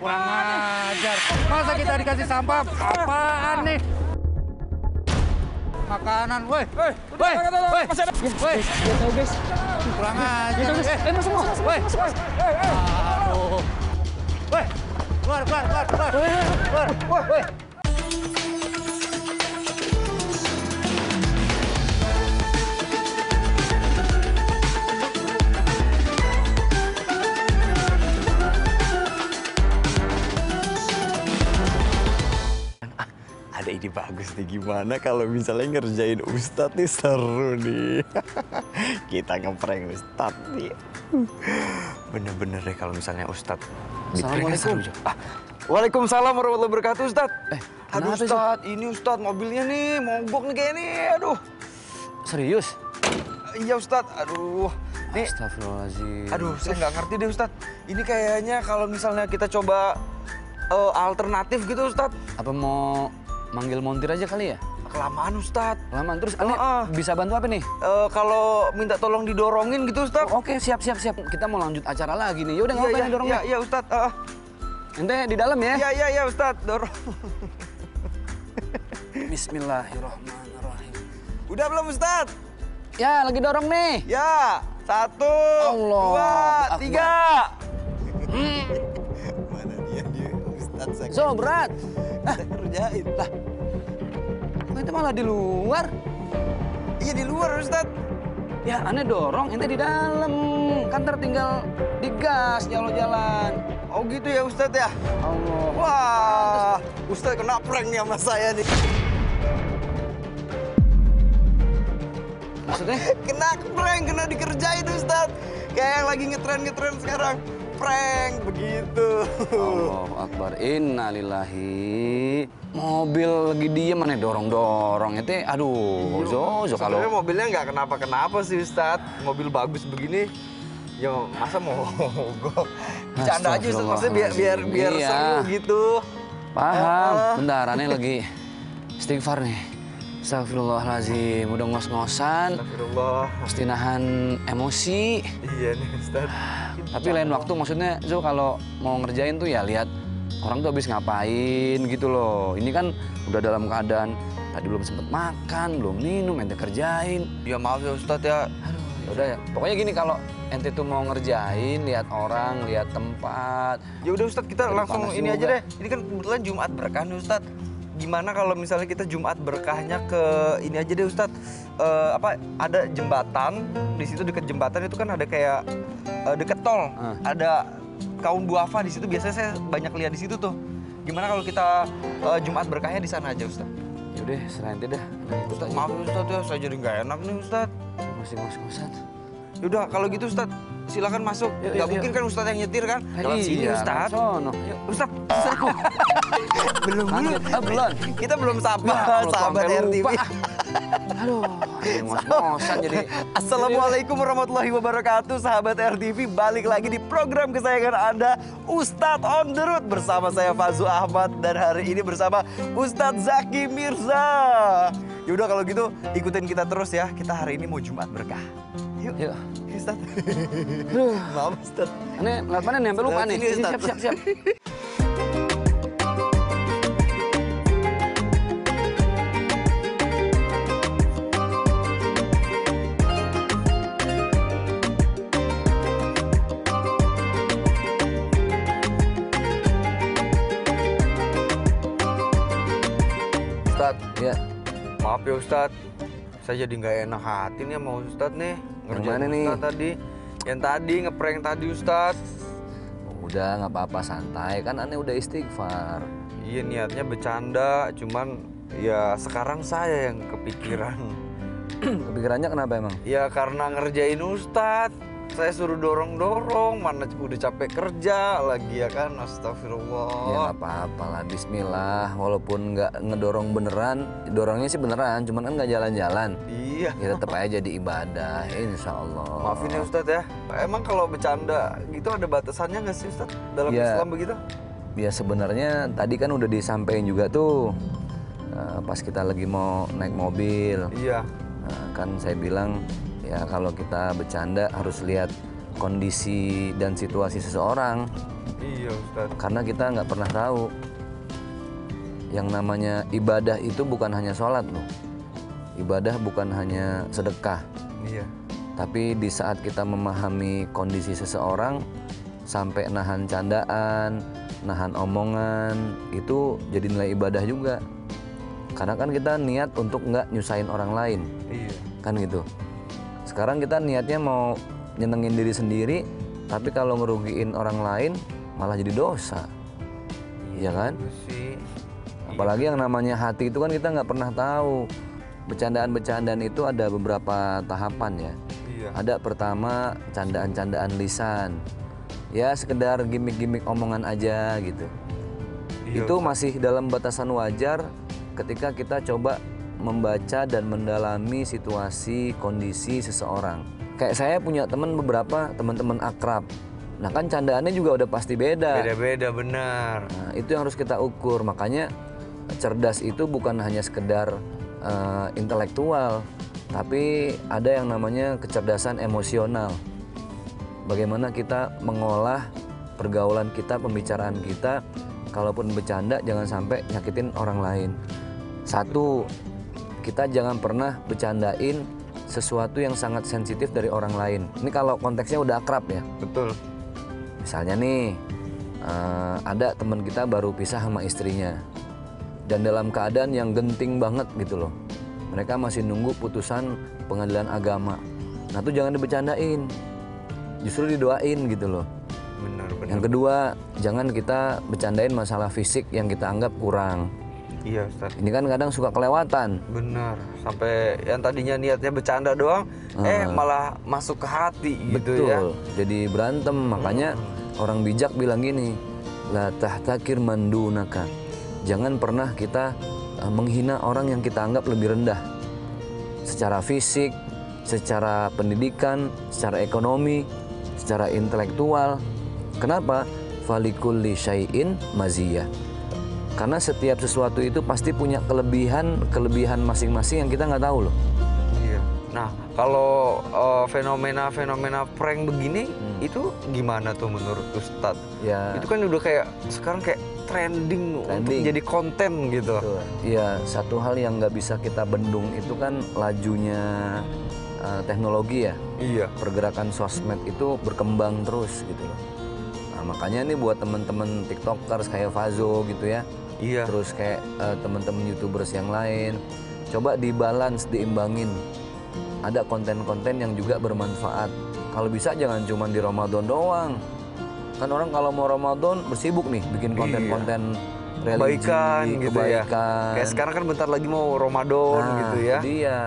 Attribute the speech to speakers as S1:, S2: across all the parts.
S1: Kurang ajar. Masa kita dikasih sampah? Apaan nih? Makanan, woi. Woi.
S2: Ya tahu guys.
S1: Kurang ajar.
S2: Masuk.
S1: Woi. Aduh. Woi. Keluar. Woi.
S3: Ada ide bagus nih, gimana kalau misalnya ngerjain Ustadz nih, seru nih. Kita ngeprank Ustadz nih. Bener-bener deh kalau misalnya Ustadz.
S2: Assalamualaikum.
S3: Waalaikumsalam warahmatullahi wabarakatuh, Ustadz. Aduh
S2: kenapa,
S3: Ustadz, ini Ustadz mobilnya nih mogok nih kayak nih, aduh.
S2: Serius?
S3: Iya Ustadz, aduh. Nih,
S2: Astagfirullahaladzim.
S3: aduh saya nggak ngerti deh Ustadz. Ini kayaknya kalau misalnya kita coba alternatif gitu Ustadz.
S2: Apa mau manggil montir aja kali ya?
S3: Kelamaan Ustadz.
S2: Lama terus aneh bisa bantu apa nih?
S3: Kalau minta tolong didorongin gitu Ustadz.
S2: Oke, siap. Kita mau lanjut acara lagi nih. Yaudah ngapain nih dorongnya?
S3: Iya Ustadz.
S2: Ente di dalam ya?
S3: Iya Ustadz, dorong.
S2: Bismillahirrahmanirrahim.
S3: Udah belum Ustadz?
S2: Ya, lagi dorong nih.
S3: Ya, 1,
S2: Allah
S3: 2, 3. Mana dia Ustadz?
S2: So, berat.
S3: Kerjain.
S2: Lah, kok ente malah di luar?
S3: Iya di luar Ustadz.
S2: Ya, aneh dorong, ente di dalam. Kan tertinggal digas jalan.
S3: Oh gitu ya Ustadz ya?
S2: Allah.
S3: Wah, Ustadz kena prank nih sama saya nih.
S2: Maksudnya?
S3: Kena prank, kena dikerjain Ustadz. Kayak yang lagi ngetren sekarang. Prank, begitu.
S2: Allahu Akbar, innalillahi. Mobil lagi diem, aneh dorong-dorong. Itu, aduh, Zo kalau...
S3: Sebenarnya mobilnya nggak kenapa-kenapa sih Ustadz. Mobil bagus begini, ya masa mau mogok. Bercanda aja Ustadz, maksudnya biar
S2: Iya.
S3: seru gitu.
S2: Paham, bentar, aneh lagi istighfar nih. Astagfirullahaladzim, udah ngos-ngosan.
S3: Astagfirullah.
S2: Mesti nahan emosi.
S3: Iya nih Ustadz.
S2: Tapi lain waktu maksudnya, Zo kalau mau ngerjain tuh ya lihat orang tuh habis ngapain gitu loh. Ini kan udah dalam keadaan tadi belum sempet makan, belum minum, ente kerjain.
S3: Ya maaf ya Ustadz ya.
S2: Aduh, yaudah ya. Pokoknya gini, kalau ente tuh mau ngerjain, lihat orang, lihat tempat.
S3: Ya udah Ustadz, kita
S2: Lagi
S3: langsung
S2: panas
S3: ini
S2: juga.
S3: aja deh. Ini kan kebetulan Jumat berkah nih Ustadz. Gimana kalau misalnya kita Jumat berkahnya ke ini aja deh Ustadz. Ada jembatan, di situ deket jembatan itu kan ada kayak deket tol. Ada kaum duafa di situ, biasanya saya banyak lihat di situ tuh. Gimana kalau kita Jumat berkahnya di sana aja Ustadz?
S2: Yaudah, serah ente dah.
S3: Ustadz, maaf ya Ustadz ya, saya jadi nggak enak nih Ustadz.
S2: Masih ngos-ngosan.
S3: Yaudah, kalau gitu Ustadz, silakan masuk. Nggak mungkin kan Ustadz yang nyetir kan? Lewat sini Ustadz.
S2: Sono.
S3: Ustadz, belum.
S2: Belum.
S3: Kita belum sahabat RTV.
S2: Aduh, ngos-ngosan jadi.
S3: Assalamualaikum warahmatullahi wabarakatuh, sahabat RTV. Balik lagi di program kesayangan Anda, Ustadz on the Road. Bersama saya Fazu Ahmad dan hari ini bersama Ustadz Zaki Mirza. Yaudah kalau gitu ikutin kita terus ya. Kita hari ini mau Jumat berkah. Yuk. Ustadz. Maaf Ustadz.
S2: Aneh, lewat mana nempel lupa nih.
S3: Sini, Ustadz.
S2: Siap.
S3: Ustadz,
S2: Ya.
S3: maaf ya Ustadz. Saya jadi nggak enak hati nih sama Ustadz nih. Ngerjain
S2: mana nih?
S3: Ustadz tadi. Yang tadi ngeprank tadi Ustadz.
S2: Udah, nggak apa-apa, santai. Kan aneh udah istighfar.
S3: Iya niatnya bercanda, cuman ya sekarang saya yang kepikiran.
S2: Kepikirannya kenapa emang?
S3: Ya karena ngerjain Ustadz. Saya suruh dorong-dorong, mana udah capek kerja lagi ya kan, astagfirullah.
S2: Ya nggak apa-apa lah, bismillah. Walaupun nggak ngedorong beneran, dorongnya sih beneran, cuman kan nggak jalan-jalan.
S3: Iya.
S2: Ya tetap aja di ibadah, insya Allah.
S3: Maafin ya Ustadz ya. Emang kalau bercanda gitu ada batasannya nggak sih Ustadz dalam
S2: Ya.
S3: Islam begitu?
S2: Ya sebenarnya tadi kan udah disampaikan juga tuh, pas kita lagi mau naik mobil.
S3: Iya.
S2: Kan saya bilang, ya kalau kita bercanda harus lihat kondisi dan situasi seseorang.
S3: Iya Ustadz.
S2: Karena kita nggak pernah tahu yang namanya ibadah itu bukan hanya sholat loh. Ibadah bukan hanya sedekah.
S3: Iya.
S2: Tapi di saat kita memahami kondisi seseorang, sampai nahan candaan, nahan omongan, itu jadi nilai ibadah juga. Karena kan kita niat untuk nggak nyusahin orang lain.
S3: Iya.
S2: Kan gitu. Sekarang kita niatnya mau nyenengin diri sendiri, tapi kalau ngerugiin orang lain malah jadi dosa. Iya kan?
S3: Sih.
S2: Apalagi yang namanya hati itu kan kita nggak pernah tahu. Bercandaan-bercandaan itu ada beberapa tahapan ya.
S3: Iya.
S2: Ada pertama candaan-candaan lisan. Ya sekedar gimmick-gimmick omongan aja gitu.
S3: Iya,
S2: Itu masih dalam batasan wajar ketika kita coba membaca dan mendalami situasi, kondisi seseorang. Kayak saya punya beberapa teman-teman akrab. Nah kan candaannya juga udah pasti beda.
S3: Beda-beda benar.
S2: Nah, itu yang harus kita ukur. Makanya cerdas itu bukan hanya sekedar intelektual, tapi ada yang namanya kecerdasan emosional. Bagaimana kita mengolah pergaulan kita, pembicaraan kita, kalaupun bercanda jangan sampai nyakitin orang lain. Satu, kita jangan pernah bercandain sesuatu yang sangat sensitif dari orang lain. Ini kalau konteksnya udah akrab ya.
S3: Betul.
S2: Misalnya nih, ada teman kita baru pisah sama istrinya. Dan dalam keadaan yang genting banget gitu loh. Mereka masih nunggu putusan pengadilan agama. Nah tuh jangan dibercandain. Justru didoain gitu loh.
S3: Benar.
S2: Yang kedua, jangan kita bercandain masalah fisik yang kita anggap kurang.
S3: Iya Ustadz.
S2: Ini kan kadang suka kelewatan.
S3: Benar. Sampai yang tadinya niatnya bercanda doang, malah masuk ke hati gitu ya.
S2: Betul. Jadi berantem. Makanya orang bijak bilang gini, la tahtakir mandunaka. Jangan pernah kita menghina orang yang kita anggap lebih rendah. Secara fisik, secara pendidikan, secara ekonomi, secara intelektual. Kenapa? Falikulli syai'in maziyah. Karena setiap sesuatu itu pasti punya kelebihan masing-masing yang kita nggak tahu loh.
S3: Iya. Nah, kalau fenomena-fenomena prank begini, itu gimana tuh menurut Ustadz?
S2: Ya.
S3: Itu kan udah kayak sekarang kayak trending. Untuk jadi konten gitu.
S2: Iya, satu hal yang nggak bisa kita bendung itu kan lajunya teknologi ya.
S3: Iya.
S2: Pergerakan sosmed itu berkembang terus gitu loh. Nah, makanya nih buat teman-teman tiktokers kayak Fazo gitu ya.
S3: Iya.
S2: Terus kayak teman-teman youtubers yang lain, coba dibalance, diimbangin. Ada konten-konten yang juga bermanfaat. Kalau bisa jangan cuma di Ramadan doang. Kan orang kalau mau Ramadan bersibuk nih bikin konten-konten religi,
S3: kebaikan gitu ya.
S2: kebaikan.
S3: Kayak sekarang kan bentar lagi mau Ramadan gitu ya.
S2: Itu dia.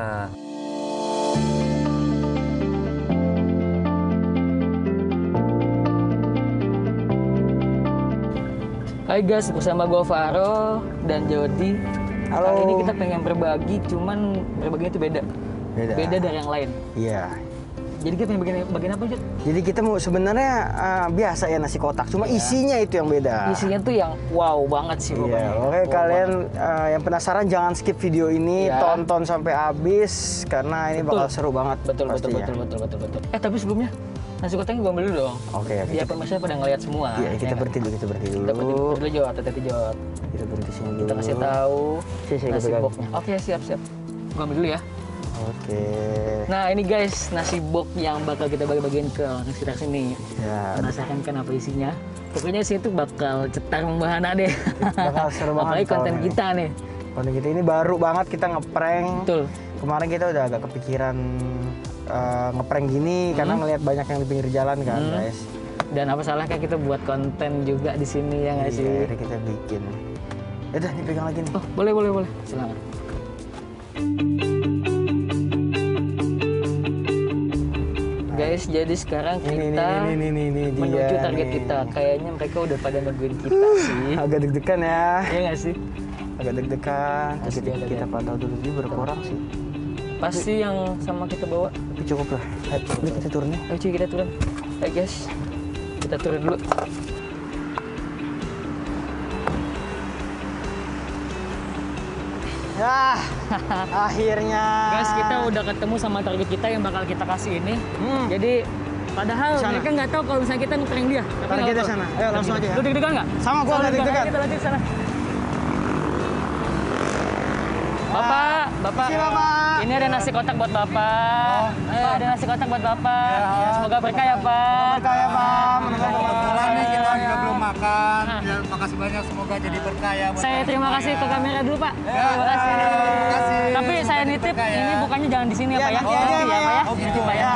S4: Hai guys, bersama gue Faro dan Jody.
S5: Halo.
S4: Kali ini kita pengen berbagi, cuman berbaginya itu beda. Beda dari yang lain.
S5: Iya.
S4: Jadi kita pengen bagian apa, Jod?
S5: Jadi kita mau sebenarnya biasa ya nasi kotak, cuma isinya itu yang beda.
S4: Isinya tuh yang wow banget sih pokoknya.
S5: Iya, oke
S4: Wow
S5: kalian
S4: banget.
S5: yang penasaran jangan skip video ini,
S4: Iya.
S5: tonton sampai habis karena ini bakal seru banget.
S4: Betul.
S5: pastinya.
S4: Tapi sebelumnya nasi kotaknya gue ambil dulu dong.
S5: Oke, oke.
S4: Biar pemirsa pada ngeliat semua.
S5: Iya, kita
S4: Ya
S5: berhenti dulu, kita berhenti
S4: Kita berhenti
S5: dulu.
S4: dulu, Jod, hati-hati Jod.
S5: Kita berhenti sini dulu.
S4: Kita kasih tahu
S5: Sini,
S4: nasi
S5: kita
S4: boknya. Oke, siap. Gue ambil dulu ya.
S5: Oke.
S4: Nah ini guys, nasi bok yang bakal kita bagi-bagiin ke orang sekitar sini.
S5: Ya,
S4: Penasaran kan apa isinya? Pokoknya sih itu bakal cetar membahana deh.
S5: bakal seru banget.
S4: Apalagi konten
S5: soalnya.
S4: kita nih.
S5: Konten kita ini baru banget kita ngeprank.
S4: Betul.
S5: Kemarin kita udah agak kepikiran ngeprank gini karena ngelihat banyak yang di pinggir jalan kan, guys.
S4: Dan apa salah kan kita buat konten juga di sini ya nggak sih?
S5: Iya, jadi kita bikin. Udah, nih pegang lagi nih.
S4: Oh boleh. Silakan. Guys, jadi sekarang kita
S5: ini
S4: menuju
S5: dia
S4: target
S5: nih.
S4: kita. Kayaknya mereka udah pada nungguin kita sih.
S5: Agak deg-degan ya.
S4: Iya nggak sih?
S5: Agak degdegan.
S4: Pasti
S5: Kita,
S4: ada
S5: kita
S4: deh.
S5: pantau dulu ini berapa orang sih?
S4: Pasti yang sama kita bawa.
S5: Tapi cukup lah. Ayo, ini kita turun ya.
S4: Ayo cuy kita turun. Ayo guys, kita turun dulu.
S5: Ya, akhirnya.
S4: Guys, kita udah ketemu sama target kita yang bakal kita kasih ini. Jadi Padahal
S5: Sana.
S4: mereka nggak tahu kalau misalnya kita ngeprank dia. Tapi
S5: Tarik
S4: nggak
S5: kita
S4: apa-apa.
S5: sana. Ayo langsung aja ya.
S4: Lu deg-degan nggak?
S5: Sama gua
S4: Soalnya
S5: deg-degan.
S4: Kita lanjut sana. Bapak, Bapak.
S5: Makasih, Bapak.
S4: Ini ada nasi kotak buat Bapak. Ada nasi kotak buat Bapak. Ya, semoga berkah ya, Pak.
S5: Berkah ya, Pak.
S1: Kebetulan nih kita juga belum makan. Ya, makasih banyak, semoga jadi berkah ya. buat
S4: Saya terima kasih ke kamera dulu, Pak. Terima kasih.
S1: terima kasih.
S4: Tapi saya nitip
S1: Berkah ya.
S4: ini bukannya jangan di sini ya,
S5: Ya,
S4: Pak ya.
S5: nanti aja,
S4: Nanti ya,
S5: Pak,
S4: Pak ya.
S1: Oh gitu
S4: Pak ya.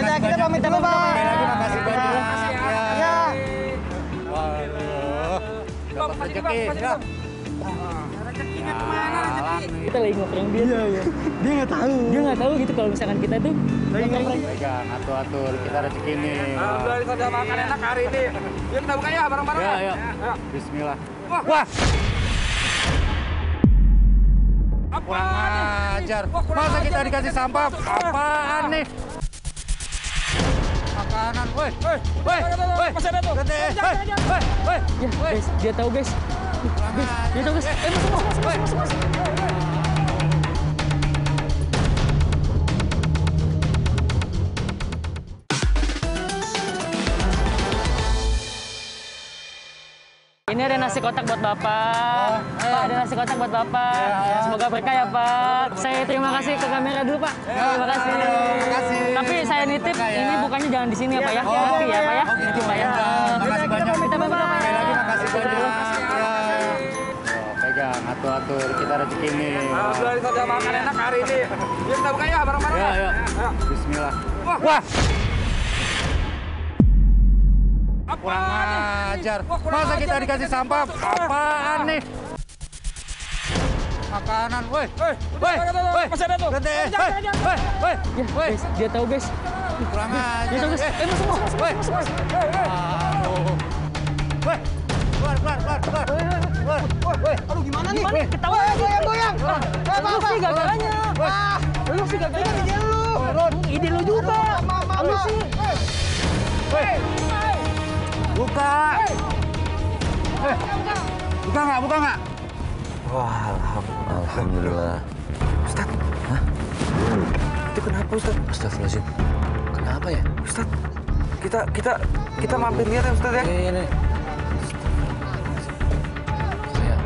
S1: ya.
S5: Kita pamit dulu, Pak.
S1: Sekali lagi makasih banyak.
S5: Ya.
S1: Waduh. Dapat rezeki. Ya. Rezekinya kemana rezeki?
S4: Kita lagi ngeprank dia.
S5: Iya. Dia nggak tahu.
S4: Dia nggak tahu gitu kalau misalkan kita tuh ngeprank.
S1: Pegang, atur-atur, kita rezeki nih.
S6: Alhamdulillah sudah makan enak hari ini. Yuk kita buka ya bareng-bareng.
S1: Ya, ya. Bismillah. Wah. Kurang ajar. Masa kita dikasih sampah? Apaan nih? Makanan, woi. Woi.
S6: Masih ada tuh.
S1: Woi.
S4: Ya, guys, dia tahu, guys. Dia tahu, guys. Masuk. Ini ada nasi kotak buat Bapak. Ada nasi kotak buat Bapak. Semoga berkah ya, Pak. Saya terima kasih ke kamera dulu, Pak. Terima kasih.
S1: kasih.
S4: Tapi saya nitip ini bukannya jangan di sini ya, Pak ya. Nanti ya, Pak ya. Nanti, Pak ya.
S1: Makasih banyak.
S4: Kita bye-bye.
S1: Sekali lagi makasih banyak. Ya. Pegang, atur-atur, kita rezeki nih.
S6: Alhamdulillah sudah makan enak hari ini. Yuk kita buka ya bareng-bareng.
S1: Ya. Bismillah. Wah. Kurang ajar. Masa kita dikasih sampah? Apaan nih? Makanan, woi.
S6: Masih ada tuh.
S1: Woi.
S4: Ya, guys, dia tahu, guys.
S1: Kurang ajar.
S4: Dia tahu, guys. Masuk.
S1: Woi. Aduh. Woi. Keluar.
S5: Aduh gimana nih?
S4: Gimana? Ketahuan.
S5: Goyang.
S4: Lu sih gagalnya. Lu sih gagalnya. Ide lu juga. Lu sih.
S1: Woi. Buka. Buka nggak?
S2: Wah, alhamdulillah.
S3: Ustaz. Hah? Itu kenapa Ustaz?
S2: Astagfirullahaladzim. Kenapa ya?
S3: Ustaz. Kita mampir lihat ya Ustaz ya.
S2: Ini. Ya.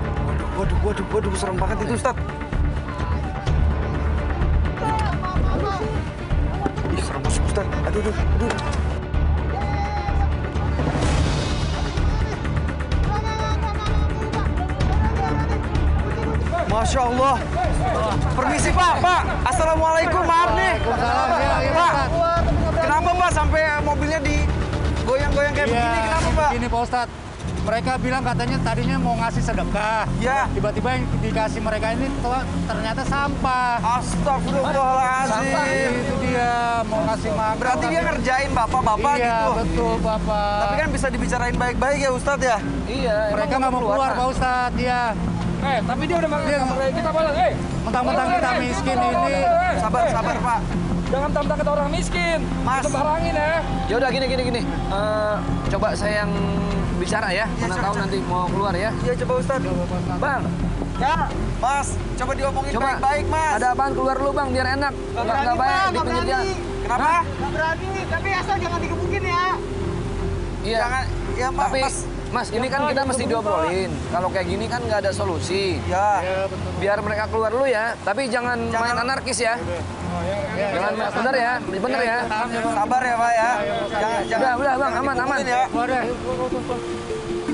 S3: Waduh, serem banget itu Ustaz. Ih, serem banget Ustaz. Aduh. Masya Allah. Permisi Pak. Assalamualaikum, maaf nih. Pak, kenapa Pak sampai mobilnya digoyang-goyang kayak begini? Kenapa Pak?
S1: Begini Pak Ustadz. Mereka bilang katanya tadinya mau ngasih sedekah.
S3: Ya.
S1: Tiba-tiba yang dikasih mereka ini ternyata sampah.
S3: Astagfirullahaladzim.
S1: Itu dia mau ngasih makan.
S3: Berarti dia ngerjain bapak-bapak
S1: iya,
S3: gitu.
S1: betul Bapak.
S3: Tapi kan bisa dibicarain baik-baik ya Ustadz ya?
S2: Iya.
S1: mereka nggak mau keluar Pak Ustadz. Dia
S6: Tapi dia udah makan kayak kita balas.
S1: mentang-mentang kita miskin ini.
S3: Sabar Pak.
S6: Jangan mentang-mentang kita orang miskin.
S3: Mas.
S6: Kita barangin ya.
S2: Ya udah gini. Coba saya yang bicara ya. Mana tahu nanti mau keluar ya.
S3: Iya coba Ustadz.
S2: Bang,
S3: Ya. Mas, coba diomongin
S2: coba.
S3: baik-baik Mas.
S2: Ada apaan keluar lu Bang biar enak. Nggak baik di pinggir jalan.
S3: Kenapa?
S5: Nggak berani, tapi asal jangan dikebukin ya.
S2: Iya.
S3: Jangan, ya Pak.
S2: Tapi Mas, ini kan kita mesti diobrolin. Kalau kayak gini kan nggak ada solusi.
S3: Ya.
S2: Biar mereka keluar dulu ya, tapi jangan main anarkis ya. Jangan bener ya, bener ya.
S3: Sabar ya Pak ya. Jangan.
S2: Udah Bang, aman.
S3: Ya.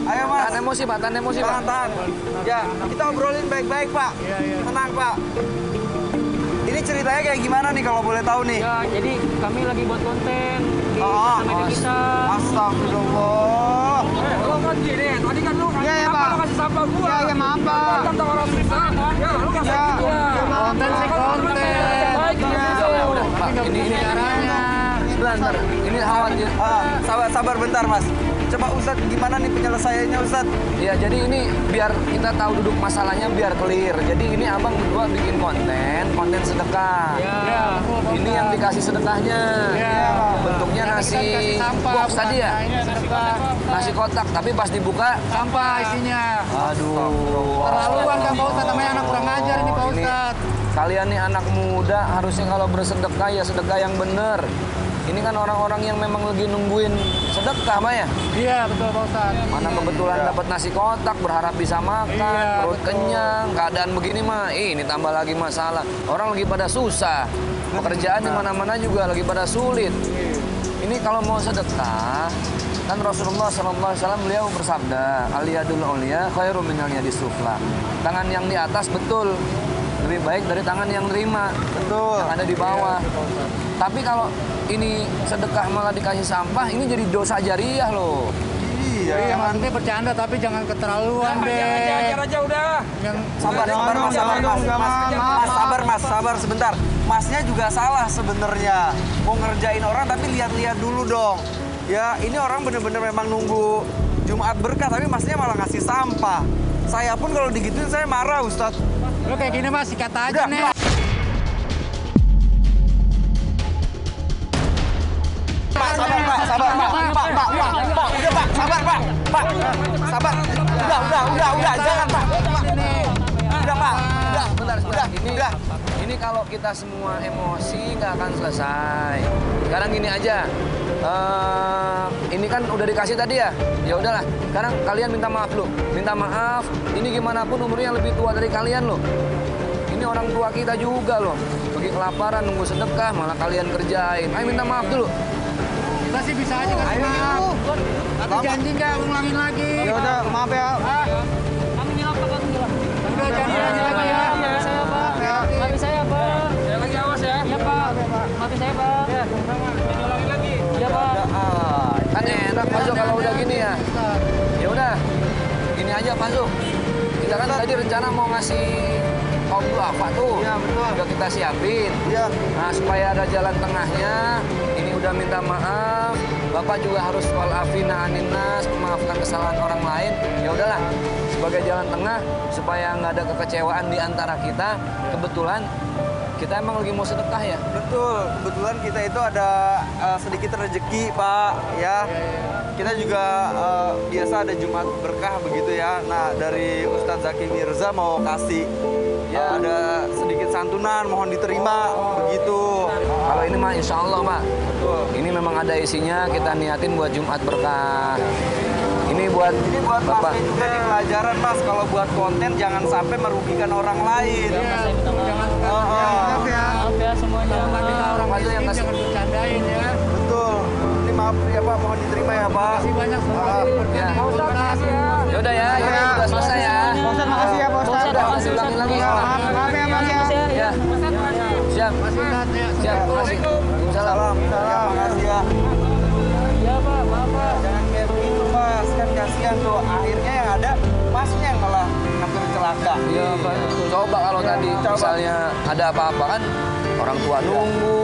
S3: Ayo Mas.
S2: Tahan emosi Pak.
S3: Tahan. Ya, kita obrolin baik-baik Pak. Tenang Pak. Ini ceritanya kayak gimana nih kalau boleh tahu nih?
S4: Ya, jadi kami lagi buat konten di
S3: Oh,
S4: sosial media kita.
S3: Astagfirullah.
S6: Lo kan gini, tadi kan lu
S5: Iya, ya, Pak.
S6: lo kasih sampah gua.
S5: Iya, maaf, Pak.
S6: Tentang orang miskin. Ya, lu kasih
S5: Ya.
S6: gitu.
S1: Konten sih konten.
S6: Baik,
S2: Udah, Pak. Ini
S1: Caranya.
S2: sebentar. Ini khawatir.
S3: Sabar bentar Mas. Coba Ustadz gimana nih penyelesaiannya Ustadz?
S2: Ya, jadi ini biar kita tahu duduk masalahnya biar clear. Jadi ini abang berdua bikin konten sedekah.
S1: Ya.
S2: Ini yang dikasih sedekahnya. Bentuknya nasi box tadi ya. Nasi kotak, tapi pas dibuka
S1: Sampah isinya.
S2: aduh.
S1: Terlaluan kan Pak Ustadz, namanya anak kurang ajar ini Pak
S2: Ini
S1: Ustadz.
S2: kalian nih anak muda harusnya kalau bersedekah ya sedekah yang bener. Ini kan orang-orang yang memang lagi nungguin sedekah, Pak ya?
S1: Iya, betul Pak Ustadz.
S2: Mana kebetulan dapat nasi kotak, berharap bisa makan,
S1: Iya,
S2: perut
S1: betul.
S2: kenyang, keadaan begini mah, ini tambah lagi masalah. Orang lagi pada susah, pekerjaan di mana-mana juga lagi pada sulit. Ini kalau mau sedekah, kan Rasulullah SAW beliau bersabda, aliyadul ulia khairu minal yadis sufla. Tangan yang di atas betul lebih baik dari tangan yang nerima.
S3: Betul.
S2: Yang ada di bawah. Tapi kalau ini sedekah malah dikasih sampah, ini jadi dosa jariah loh.
S1: Iya, maksudnya bercanda tapi jangan keterlaluan deh.
S6: Ajar aja udah.
S1: Yang
S3: Sabar mas, sabar sebentar. Masnya juga salah sebenarnya. Mau ngerjain orang tapi lihat-lihat dulu dong. Ya ini orang bener-bener memang nunggu Jumat berkah tapi masnya malah ngasih sampah. Saya pun kalau digituin saya marah Ustadz.
S1: Lo kayak gini mas, sikat aja
S3: Udah,
S1: nih.
S3: Pak, sabar pak, sabar pak, udah pak, sabar pak, sabar, udah, jangan pak, udah pak, udah,
S2: Ini kalau kita semua emosi nggak akan selesai. Sekarang gini aja, ini kan udah dikasih tadi ya. Ya udahlah. Sekarang kalian minta maaf loh. Minta maaf. Ini gimana pun umurnya lebih tua dari kalian loh. Ini orang tua kita juga loh. Pergi kelaparan nunggu sedekah malah kalian kerjain. Ayo minta maaf dulu.
S1: Kita sih bisa aja kasih maaf. Tapi janji nggak ulangin lagi.
S5: Ya udah, maaf ya.
S4: Kami nyelap Pak, kami nyelap.
S1: Udah janji lagi ya.
S4: Maafin saya Pak. Maafin saya Pak.
S6: Saya lagi awas ya.
S4: Iya Pak. Maafin saya Pak.
S6: Ulangin lagi.
S4: Iya Pak.
S2: Kan enak Pak Zul kalau udah gini ya. Ya udah. Ini aja Pak Zul. Kita kan tadi rencana mau ngasih kaum duafa tuh.
S3: Iya, betul.
S2: Udah kita siapin.
S3: Iya.
S2: Nah, supaya ada jalan tengahnya, ini udah minta maaf. Bapak juga harus wal afina anin nas, memaafkan kesalahan orang lain. Ya udahlah, sebagai jalan tengah supaya nggak ada kekecewaan di antara kita. Kebetulan kita emang lagi mau sedekah ya.
S3: Betul, kebetulan kita itu ada sedikit rezeki Pak, ya. Kita juga biasa ada Jumat berkah begitu ya. Nah dari Ustadz Zaki Mirza mau kasih ya ada sedikit santunan, mohon diterima begitu.
S2: Kalau ini mah insya Allah Pak.
S3: Betul.
S2: Ini memang ada isinya, kita niatin buat Jumat berkah. Ini buat Bapak.
S3: Masnya juga di pelajaran Mas, kalau buat konten jangan sampai merugikan orang lain.
S4: Saya minta maaf.
S3: Oh,
S4: Maaf ya semuanya.
S1: Kita orang
S2: Pak Zul yang
S1: miskin
S2: kasih.
S1: jangan bercandain ya.
S3: betul. Ini maaf ya Pak, mohon diterima ya Pak.
S1: Terima kasih banyak semuanya.
S2: Ya.
S1: Pak Ustadz.
S2: Ya udah ya, ini udah selesai ya.
S5: Pak Ustadz, makasih ya Pak Ustadz.
S4: Ustadz,
S2: Udah,
S4: makasih,
S2: ulangi
S4: Ustadz.
S2: lagi.
S5: Maaf ya Mas ya.
S2: Ya. Siap.
S1: Mas Ustadz ya.
S2: Siap. Makasih. Waalaikumsalam.
S3: Ya, makasih ya.
S4: Iya Pak, maaf Pak.
S3: Jangan kayak begitu Mas, kan kasihan tuh. Akhirnya yang ada Masnya yang malah hampir celaka.
S2: Iya, Pak. Coba kalau tadi misalnya ada apa-apa kan orang tua nunggu.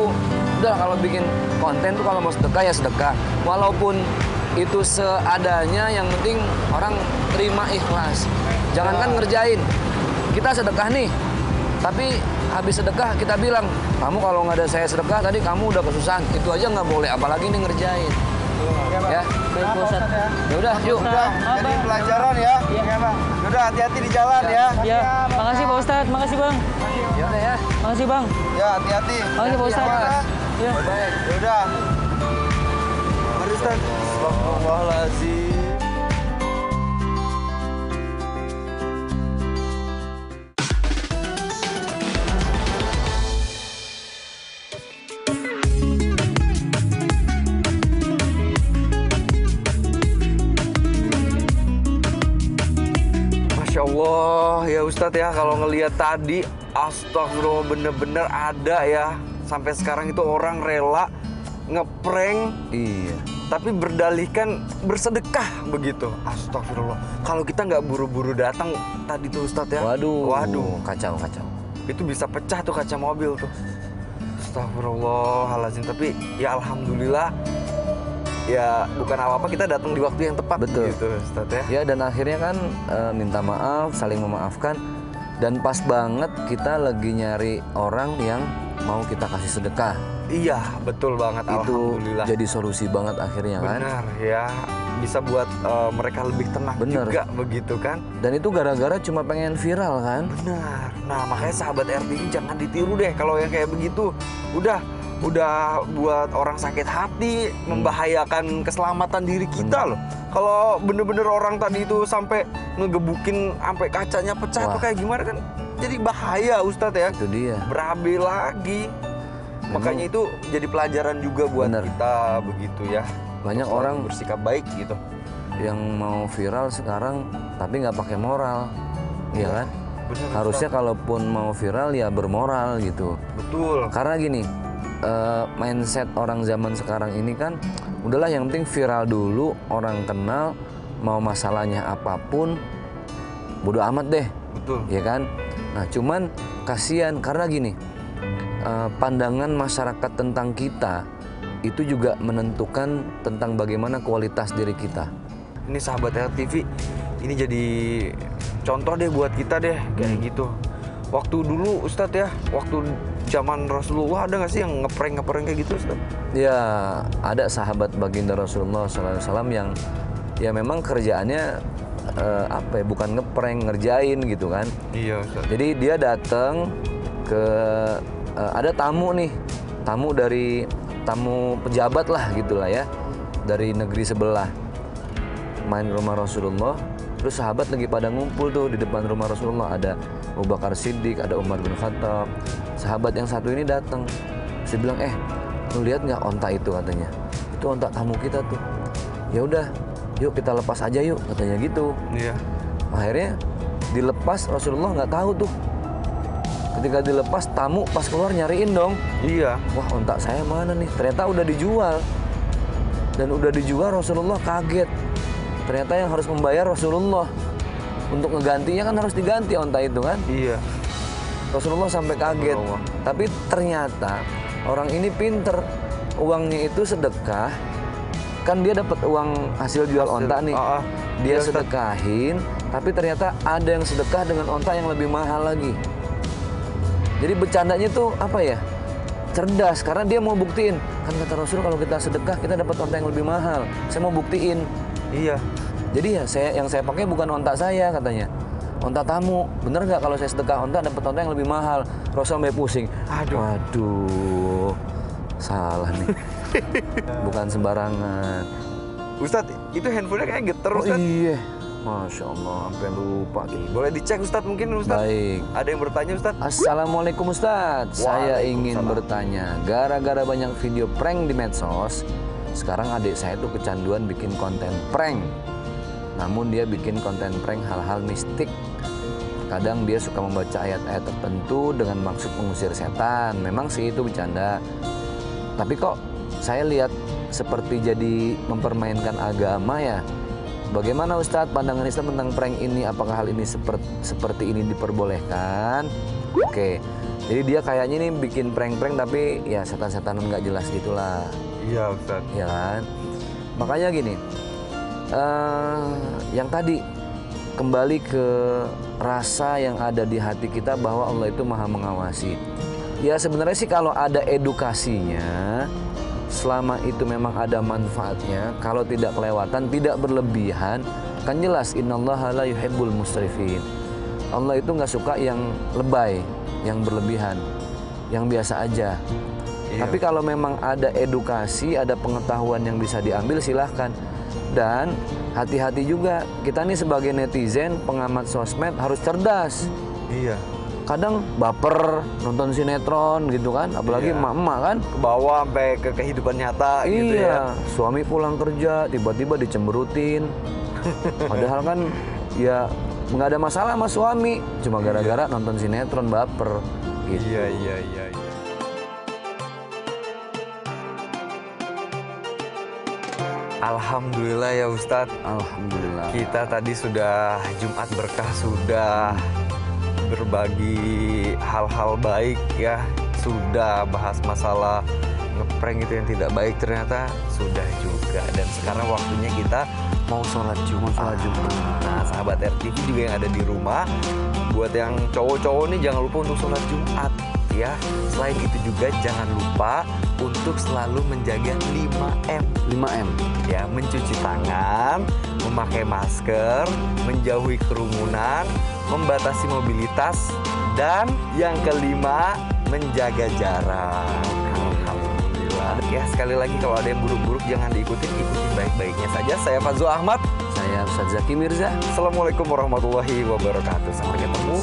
S2: Udah kalau bikin konten tuh kalau mau sedekah ya sedekah. Walaupun itu seadanya, yang penting orang terima ikhlas. Jangankan ngerjain. Kita sedekah nih. Tapi habis sedekah kita bilang, kamu kalau nggak ada saya sedekah tadi kamu udah kesusahan. Itu aja nggak boleh, apalagi nih ngerjain. Ya,
S4: Baik Pak Ustadz.
S2: ya udah, yuk.
S3: Jadi pelajaran ya. Iya Pak. Udah hati-hati di jalan ya.
S4: Ya, makasih Pak Ustadz. Makasih Bang.
S2: Ya udah ya.
S4: Makasih Bang.
S3: Ya hati-hati.
S4: Makasih Pak Ustadz. Ya.
S3: Baik. Ya udah. Mari Ustaz. Astagfirullahaladzim. Masya Allah ya Ustadz ya, kalau ngelihat tadi astagfirullah bener-bener ada ya. Sampai sekarang itu orang rela ngeprank
S2: Iya.
S3: tapi berdalihkan bersedekah begitu. Astagfirullah. Kalau kita nggak buru-buru datang tadi tuh Ustadz ya.
S2: Waduh, kacau.
S3: Itu bisa pecah tuh kaca mobil tuh. Astagfirullahaladzim. Tapi ya alhamdulillah ya bukan apa-apa kita datang di waktu yang tepat.
S2: Betul.
S3: Gitu Ustadz ya.
S2: Ya, dan akhirnya kan minta maaf, saling memaafkan. Dan pas banget kita lagi nyari orang yang mau kita kasih sedekah.
S3: Iya betul banget.
S2: Itu
S3: Alhamdulillah.
S2: jadi solusi banget akhirnya kan.
S3: Benar ya. Bisa buat mereka lebih tenang
S2: Bener.
S3: juga begitu kan.
S2: Dan itu gara-gara cuma pengen viral kan.
S3: Benar. Nah makanya sahabat RTI jangan ditiru deh kalau yang kayak begitu. Udah udah buat orang sakit hati, membahayakan keselamatan diri kita loh. Kalau bener-bener orang tadi itu sampai ngegebukin sampai kacanya pecah atau kayak gimana kan jadi bahaya Ustadz ya.
S2: Itu dia.
S3: Berabe lagi. Makanya itu jadi pelajaran juga buat
S2: Bener.
S3: kita begitu ya.
S2: Banyak
S3: Selalu
S2: orang
S3: bersikap baik gitu.
S2: yang mau viral sekarang tapi nggak pakai moral, ya kan?
S3: Bener,
S2: Harusnya kalaupun mau viral ya bermoral gitu.
S3: Betul.
S2: Karena gini, mindset orang zaman sekarang ini kan, udahlah yang penting viral dulu, orang kenal, mau masalahnya apapun, bodo amat deh,
S3: Betul.
S2: ya kan? Nah cuman kasihan karena gini, pandangan masyarakat tentang kita itu juga menentukan tentang bagaimana kualitas diri kita.
S3: Ini sahabat RTV, ini jadi contoh deh buat kita deh kayak gitu. Waktu dulu Ustadz ya, waktu zaman Rasulullah ada nggak sih yang ngeprank kayak gitu Ustadz?
S2: Ya ada sahabat baginda Rasulullah SAW yang ya memang kerjaannya apa ya, bukan ngeprank, ngerjain gitu kan.
S3: Iya Ustadz.
S2: Jadi dia datang ke ada tamu nih, tamu pejabat lah gitulah ya, dari negeri sebelah, main ke rumah Rasulullah. Terus sahabat lagi pada ngumpul tuh di depan rumah Rasulullah, ada Abu Bakar Siddiq, ada Umar bin Khattab. Sahabat yang satu ini datang, dia bilang, lu lihat nggak onta itu, katanya, itu onta tamu kita tuh. Ya udah, yuk kita lepas aja yuk, katanya gitu.
S3: Iya.
S2: Akhirnya dilepas, Rasulullah nggak tahu tuh. Ketika dilepas, tamu pas keluar nyariin dong.
S3: Iya.
S2: Wah, ontak saya mana nih? Ternyata udah dijual. Dan udah dijual, Rasulullah kaget. Ternyata yang harus membayar Rasulullah. Untuk ngegantinya kan harus diganti onta itu kan.
S3: Iya.
S2: Rasulullah sampai kaget. Tapi ternyata orang ini pinter. Uangnya itu sedekah. Kan dia dapat uang hasil jual onta nih. Dia
S3: Iya, Ustaz.
S2: sedekahin. Tapi ternyata ada yang sedekah dengan onta yang lebih mahal lagi. Jadi bercandanya tuh apa ya? Cerdas, karena dia mau buktiin. Kan kata Rasul kalau kita sedekah kita dapat onta yang lebih mahal. Saya mau buktiin.
S3: Iya.
S2: Jadi ya yang saya pakai bukan onta saya, katanya. Onta tamu. Bener nggak kalau saya sedekah onta dapat onta yang lebih mahal? Rasul sampai pusing. Waduh. Salah nih. Bukan sembarangan.
S3: Ustadz, itu handphonenya kayak geter
S2: Oh
S3: Ustadz.
S2: iya. Masya Allah, sampai lupa.
S3: Boleh dicek Ustadz mungkin Ustadz?
S2: Baik.
S3: Ada yang bertanya Ustadz?
S2: Assalamualaikum Ustadz. Saya ingin
S3: Waalaikumsalam.
S2: bertanya, gara-gara banyak video prank di medsos, sekarang adik saya tuh kecanduan bikin konten prank. Namun dia bikin konten prank hal-hal mistik. Kadang dia suka membaca ayat-ayat tertentu dengan maksud mengusir setan. Memang sih itu bercanda. Tapi kok saya lihat seperti jadi mempermainkan agama ya. Bagaimana Ustadz pandangan Islam tentang prank ini? Apakah hal ini seperti ini diperbolehkan? Oke, jadi dia kayaknya nih bikin prank-prank tapi ya setan-setanan nggak jelas gitulah.
S3: Iya Ustadz.
S2: Ya kan? Makanya gini, yang tadi kembali ke rasa yang ada di hati kita bahwa Allah itu maha mengawasi. Ya sebenarnya sih kalau ada edukasinya, selama itu memang ada manfaatnya, kalau tidak kelewatan, tidak berlebihan, kan jelas innallaha la yuhibbul musrifin. Allah itu nggak suka yang lebay, yang berlebihan, yang biasa aja.
S3: Iya.
S2: Tapi kalau memang ada edukasi, ada pengetahuan yang bisa diambil, silahkan. Dan hati-hati juga, kita nih sebagai netizen, pengamat sosmed harus cerdas.
S3: Iya.
S2: Kadang baper nonton sinetron gitu kan, apalagi
S3: Iya.
S2: emak-emak kan.
S3: Ke bawah sampai ke kehidupan nyata gitu ya.
S2: Iya, suami pulang kerja tiba-tiba dicemberutin. Padahal kan ya nggak ada masalah sama suami, cuma gara-gara nonton sinetron baper gitu.
S3: Iya. Alhamdulillah ya Ustadz.
S2: Alhamdulillah.
S3: Kita tadi sudah Jumat berkah, sudah berbagi hal-hal baik ya, sudah bahas masalah ngeprank itu yang tidak baik, ternyata sudah juga. Dan sekarang waktunya kita mau sholat Jumat. Nah, sahabat RTV juga yang ada di rumah, buat yang cowok-cowok nih jangan lupa untuk sholat Jumat ya. Selain itu juga jangan lupa untuk selalu menjaga 5M.
S2: 5M.
S3: Ya, mencuci tangan, memakai masker, menjauhi kerumunan, membatasi mobilitas, dan yang kelima, menjaga jarak. Alhamdulillah. Ya, sekali lagi kalau ada yang buruk-buruk jangan diikutin, ikutin baik-baiknya saja. Saya Fazul Ahmad.
S2: Saya Ustadz Zaki Mirza.
S3: Assalamualaikum warahmatullahi wabarakatuh. Sampai ketemu.